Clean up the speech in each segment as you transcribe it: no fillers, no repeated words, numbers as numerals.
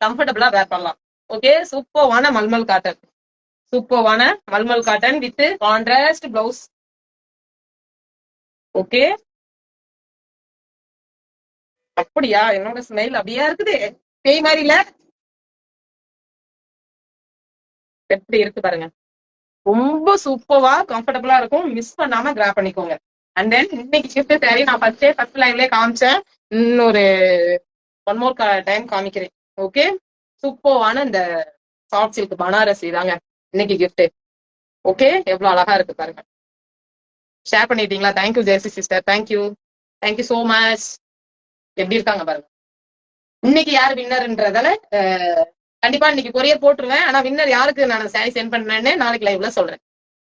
கம்ஃபர்டபுளா வேர் பண்ணலாம். ஓகே, சூப்பர்வான மல்மல் காட்டன், சூப்பர்வான mulmul cotton with contrast blouse. Okay, அப்படியா? என்னோட ஸ்மைல் அப்படியா இருக்குது, பேய் மாதிரி இல்ல? எப்படி இருக்கு பாருங்க, ரொம்ப சூப்பர்வா கம்ஃபர்டபுளா இருக்கும். மிஸ் பண்ணாம கிராப் பண்ணிக்கோங்க. அண்ட் தென் இன்னைக்கு ஷிஃப்ட் சாரி நான் ஃபர்ஸ்ட் லைவ்லயே காமிச்சேன், இன்னொரு ஒன் மோர் டைம் காமிக்கிறேன். ஓகே, சூப்பர்வான இந்த சாஃப்ட் சில்க் பனாரசி தாங்க இன்னைக்கு கிஃப்ட். ஓகே, எவ்வளவு அழகா இருக்கு பாருங்க. ஷேர் பண்ணிட்டீங்களா? Thank you Jayasi sister, thank you, thank you so much. எப்படி இருக்காங்க பாருங்க. இன்னைக்கு யார் வின்னர்ன்றதால கண்டிப்பா இன்னைக்கு கொரியர் போட்டுருவேன். ஆனா வின்னர் யாருக்கு நான் சாரி சென்ட் பண்ணேன்னு நாளைக்கு லைவ்ல சொல்றேன்.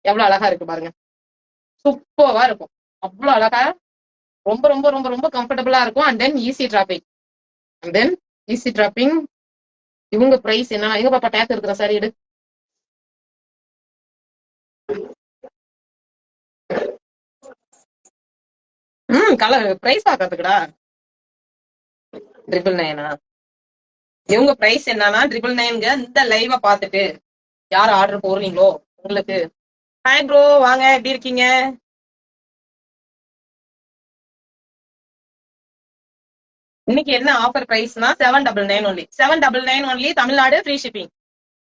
எவ்வளவு அழகா இருக்கு பாருங்க, சூப்பர்வா இருக்கும், அவ்வளவு அழகா, ரொம்ப ரொம்ப ரொம்ப ரொம்ப கம்ஃபர்டபுளா இருக்கும். And then easy dropping, and then easy dropping. இவங்க பிரைஸ் என்ன? எங்க பாப்பா டேக் இருக்கிற சாரி எடு. கலர் பிரைஸ் பாக்கிறதுக்குடா. 999. இவங்க பிரைஸ் என்னன்னா 999. இந்த லைவ பாத்துட்டு யார் ஆர்டர் போடுறீங்களோ உங்களுக்கு. ஹாய் ப்ரோ, வாங்க, எப்படி இருக்கீங்க? இன்னைக்கு என்ன ஆஃபர் பிரைஸ்னா 799 only, 799 only, Tamil Nadu free shipping.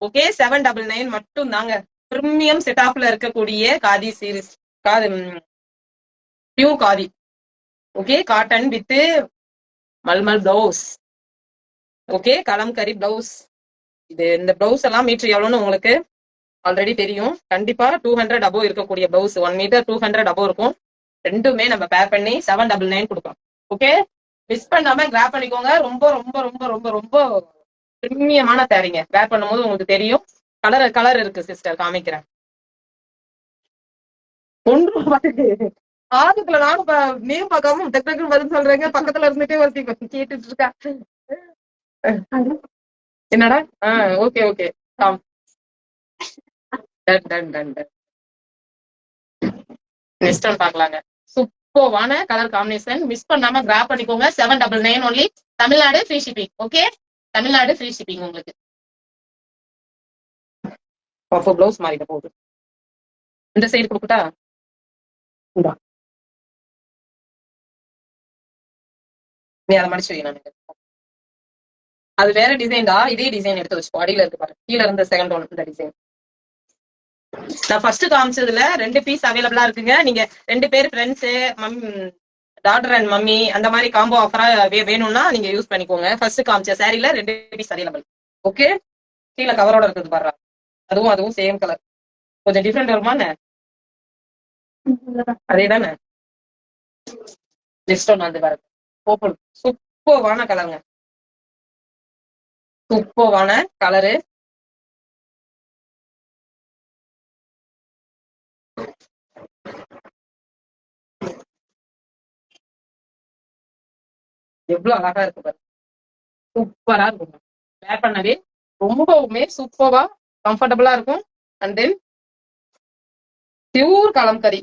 Okay, 799 மட்டும் தாங்க. பிரீமியம் செட் ஆஃப்ல இருக்கக்கூடிய khadi series, khadi pure khadi. Okay, cotton with mulmul blouse. Okay, kalamkari blouse. இது இந்த பிளவுஸ் எல்லாம் மீட்டர் எவ்வளோன்னு உங்களுக்கு ஆல்ரெடி தெரியும். கண்டிப்பா 200 அபோவ் இருக்கக்கூடிய பிளவுஸ், 1 மீட்டர் 200 அபோவ் இருக்கும். ரெண்டுமே நம்ம பேர் பண்ணி 799 கொடுப்போம். ஓகே, மிஸ் பண்ணாம கிராப் பண்ணிக்கோங்க. ரொம்ப ரொம்ப ரொம்ப ரொம்ப ரொம்ப பிரீமியமான சாரீங்க. வேர் பண்ணும்போது உங்களுக்கு தெரியும். கலர் இருக்கு சிஸ்டர், காமிக்கிறேன். ஒன்று ஆதுக்குள்ள நானும் நேம் பார்க்காம டக்கு டக்குன்னு பதில் சொல்றேங்க. பக்கத்துல இருந்துட்டே ஒருத்தி கேட்டுட்டு இருக்கா. என்னடா? Okay okay, done done done done. Next one பார்க்கலாங்க. சூப்பர்வான கலர் காம்பினேஷன், மிஸ் பண்ணாம கிராப் பண்ணிக்கோங்க. 799 only, Tamil Nadu free shipping. Okay, Tamil Nadu free shipping உங்களுக்கு. பிளவுஸ் மாறிட்ட போகுது. இந்த சைடு கொடுக்கட்டா? நீ அதை மடிச்சு வை. நான் அது வேற டிசைன்டா, இதே டிசைன் எடுத்து வச்சுக்கோ. அடியில இருக்கு பாரு, கீழ இருந்த செகண்ட் ஒன் இந்த டிசைன். நான் ஃபர்ஸ்ட் காமிச்சதுல 2 பீஸ் அவைலபிளா இருக்குங்க. நீங்க 2 பேர் ஃப்ரெண்ட்ஸ், டாட்டர் அண்ட் மம்மி அந்த மாதிரி காம்போ ஆஃபரா வேணும்னா நீங்க யூஸ் பண்ணிக்கோங்க. ஃபர்ஸ்ட் காமிச்ச சாரில 2 பீஸ் அவைலபிள். ஓகே, கீழே கவரோட இருக்குது பாரு, அதுவும் சேம் கலர். கொஞ்சம் டிஃப்ரெண்ட் வருமா? அதே தானே. நெக்ஸ்ட் ஒன் வந்து பாருங்க, ஓப்பன். சூப்பர்வான கலருங்க, சூப்பர்வான கலரு. எவ்வளவு அழகா இருக்கு பாரு, சூப்பரா இருக்கும். வேர் பண்ணவே ரொம்பவுமே சூப்பரா கம்ஃபர்டபுளா இருக்கும். And then pure kalamkari.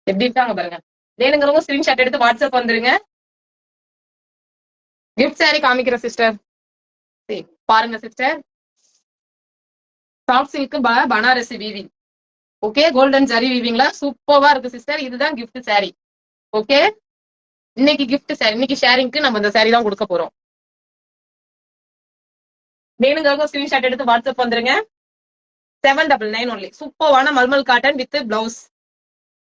எப்படி இருக்காங்க பாருங்க. வேணுங்கிறவங்க ஸ்கிரீன்ஷாட் எடுத்து வாட்ஸ்அப் வந்துருங்க. கிஃப்ட் சாரி காமிக்கிற சிஸ்டர் பாருங்க sister. Soft silk Banarasi weaving. Okay, golden zari வீவிங்ல சூப்பரா இருக்கு சிஸ்டர். இதுதான் கிஃப்ட் சாரி. ஓகே, இன்னைக்கு கிஃப்ட் சாரி, இன்னைக்கு ஷேரிங்க்கு நம்ம இந்த சாரி தான் கொடுக்க போறோம். வேணுங்கிறவங்க ஸ்கிரீன்ஷாட் எடுத்து வாட்ஸ்அப் வந்துருங்க. 799 ஒன்லி, சூப்பர்வான mulmul cotton with blouse.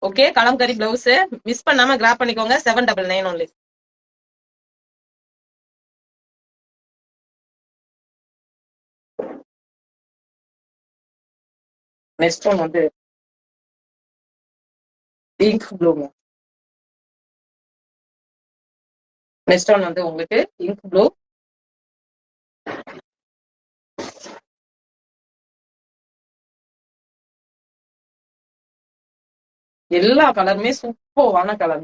Okay, kalamkari blouse, miss பண்ணாம கிராப் பண்ணிக்கோங்க. 799 ஒன்லி. நெக்ஸ்ட் ஒன் வந்து பிங்க் ப்ளூங்க. நெக்ஸ்ட் ஒன் வந்து உங்களுக்கு பிங்க் ப்ளூ. எல்லா கலருமே சூப்பர்வான கலர்.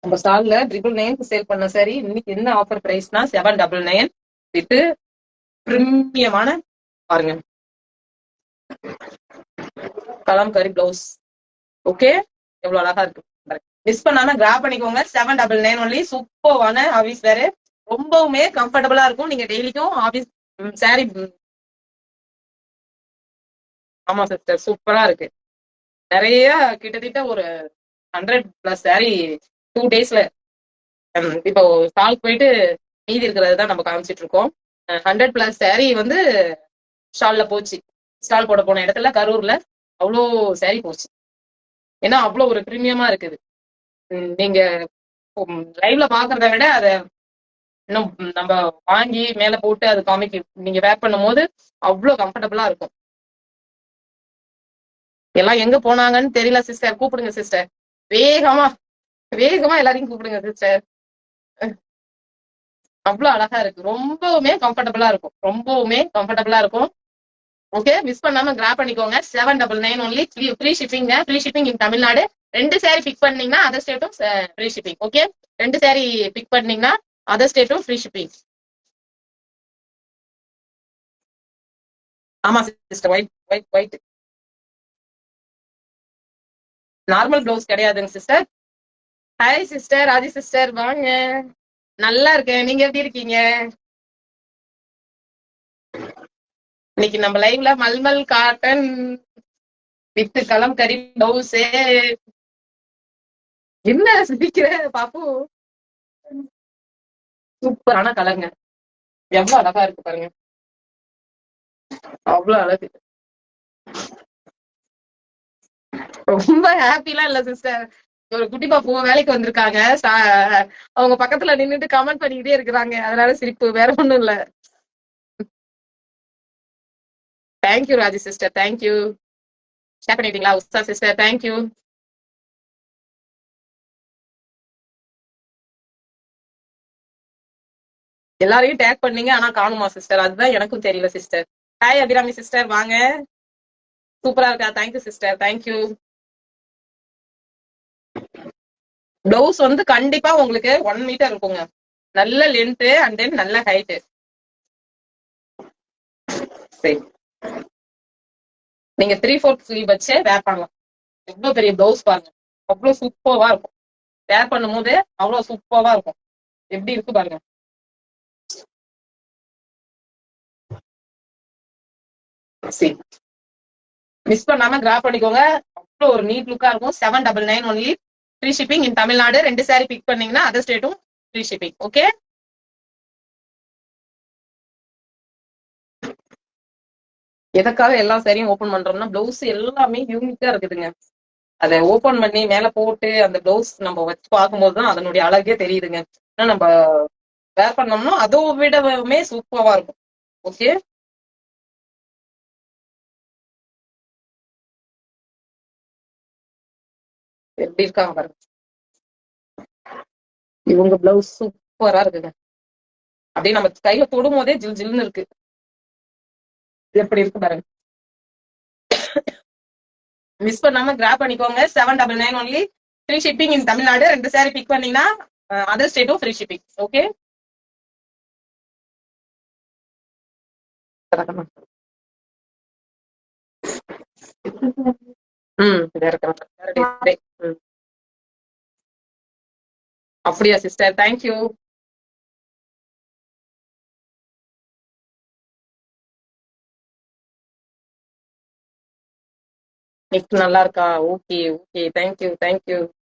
நம்ம ஸ்டால்ல 999 சேல் பண்ண சாரி இன்னைக்கு என்ன ஆஃபர் பிரைஸ்னா 799 வித் பிரீமியமான பாருங்க கலம்கரி பிளவுஸ். ஓகே, எவ்வளவு அழகா இருக்கு. மிஸ் பண்ணாம கிராப் பண்ணிக்கோங்க. 799 ஒன்லி, சூப்பர்வான ஆபீஸ் வேற. ரொம்பவுமே கம்ஃபர்டபுளா இருக்கும். நீங்க டெய்லிக்கும் ஆபீஸ் சாரி. ஆமா சிஸ்டர், சூப்பரா இருக்கு. நிறைய கிட்டத்தட்ட ஒரு 100+ சாரி 2 டேஸ்ல. இப்போ ஸ்டால் போயிட்டு மீதி இருக்கிறது தான் நம்ம காமிச்சிட்டு இருக்கோம். 100+ சாரி வந்து ஸ்டால்ல போச்சு. ஸ்டால் போட போன இடத்துல கரூர்ல அவ்வளோ சாரி போச்சு. ஏன்னா அவ்வளோ ஒரு பிரீமியமா இருக்குது. நீங்க லைவ்ல பாக்குறத விட அதை இன்னும் நம்ம வாங்கி மேல போட்டு அது காமிக்க நீங்க வேர் பண்ணும் போது அவ்வளவு கம்ஃபர்டபுளா இருக்கும். எல்லாம் எங்க போனாங்கன்னு தெரியல சிஸ்டர். கூப்பிடுங்க சிஸ்டர். வேகமா வேகமா எல்லாரையும் கூப்பிடுங்க சிஸ்டர். அவ்வளவு அழகா இருக்கு. ரொம்பவுமே கம்ஃபர்டபுளா இருக்கும். ரொம்பவுமே கம்ஃபர்டபுளா இருக்கும். ஓகே, மிஸ் பண்ணாம கிராப் பண்ணிக்கோங்க. 799 ஒன்லி. ஃப்ரீ ஷிப்பிங்க. Free shipping in Tamil Nadu. 2 sari pick பண்ணீங்கன்னா அதர் ஸ்டேட்டும் free shipping. Okay, 2 sari pick பண்ணீங்கன்னா அதர் ஸ்டேட்டும் ஃப்ரீ ஷிப்பிங். ஆமா sister, white white white. Normal blouse கிடையாதுங்க sister. Hi sister, Raji sister வாங்க. நல்லா இருக்கேன், நீங்க எப்படி இருக்கீங்க? இன்னைக்கு நம்ம லைவ்ல mulmul cotton with kalamkari blouse. என்ன சிரிக்கிற பாப்பு? சூப்பரான கலருங்க. எவ்வளவு அழகா இருக்கு பாருங்க. அவ்வளவு அழகு. ரொம்ப ஹாப்பிலாம் இல்ல சிஸ்டர். ஒரு குட்டி பாப்பு வேலைக்கு வந்திருக்காங்க. அவங்க பக்கத்துல நின்னுட்டு கமெண்ட் பண்ணிக்கிட்டே இருக்கிறாங்க. அதனால சிரிப்பு, வேற ஒண்ணும் இல்ல. Thank you Raji sister, thank you. Share பண்ணிட்டீங்களா உஷா சிஸ்டர்? தேங்க்யூ. எல்லாரையும் டேக் பண்ணீங்க, ஆனா காணுமா சிஸ்டர்? அதுதான் எனக்கும் தெரியல சிஸ்டர். ஹாய் அபிராமி சிஸ்டர் வாங்க. சூப்பரா இருக்கா? Thank you sister, thank you. பிளவுஸ் வந்து கண்டிப்பா உங்களுக்கு 1 மீட்டர் இருக்குங்க. நல்ல லென்த் அண்ட் தென் நல்ல ஹைட். சரி, நீங்க 3/4 ஸ்லீவ் வச்சே வேர் பண்ணலாம். எவ்வளவு பெரிய பிளவுஸ் பாருங்க. அவ்வளவு சூப்பர்வா இருக்கும். வேர் பண்ணும் போது அவ்வளவு சூப்பர்வா இருக்கும். எப்படி இருக்கு பாருங்க. சரி, மிஸ் பண்ணாம கிராப் பண்ணிக்கோங்க. அவ்வளவு ஒரு நீட் லுக்கா இருக்கும். 799 only. Free shipping in Tamil Nadu. 2 sari pick பண்ணீங்கன்னா அதர் ஸ்டேட்டும் ஃப்ரீ ஷிப்பிங். ஓகே, எதுக்காக எல்லா சாரியும் ஓபன் பண்றோம்னா பிளவுஸ் எல்லாமே யூனிக்கா இருக்குதுங்க. அதை ஓபன் பண்ணி மேல போட்டு அந்த பிளவுஸ் நம்ம வச்சு பார்க்கும்போது தான் அதனுடைய அழகே தெரியுதுங்க. ஏன்னா நம்ம வேர் பண்ணோம்னா அதை விடவுமே சூப்பரா இருக்கும். ஓகே, எப்படி இருக்காங்க பாருங்க. இவங்க பிளவுஸ் சூப்பரா இருக்குங்க. அப்படியே நம்ம கையில தொடும் போதே ஜில் ஜில்னு இருக்கு. எப்படி இருக்கு பாருங்க. மிஸ் பண்ணாம கிராப் பண்ணிக்கோங்க. 799 only. Free shipping in Tamil Nadu. 2 sari pick பண்ணீங்கன்னா அதர் ஸ்டேட்டும் ஃப்ரீ ஷிப்பிங். ஓகே, வேற கலர். அப்படியா சிஸ்டர்? தேங்க்யூ. நெக்ஸ்ட் நல்லா இருக்கா? Okay okay, thank you thank you.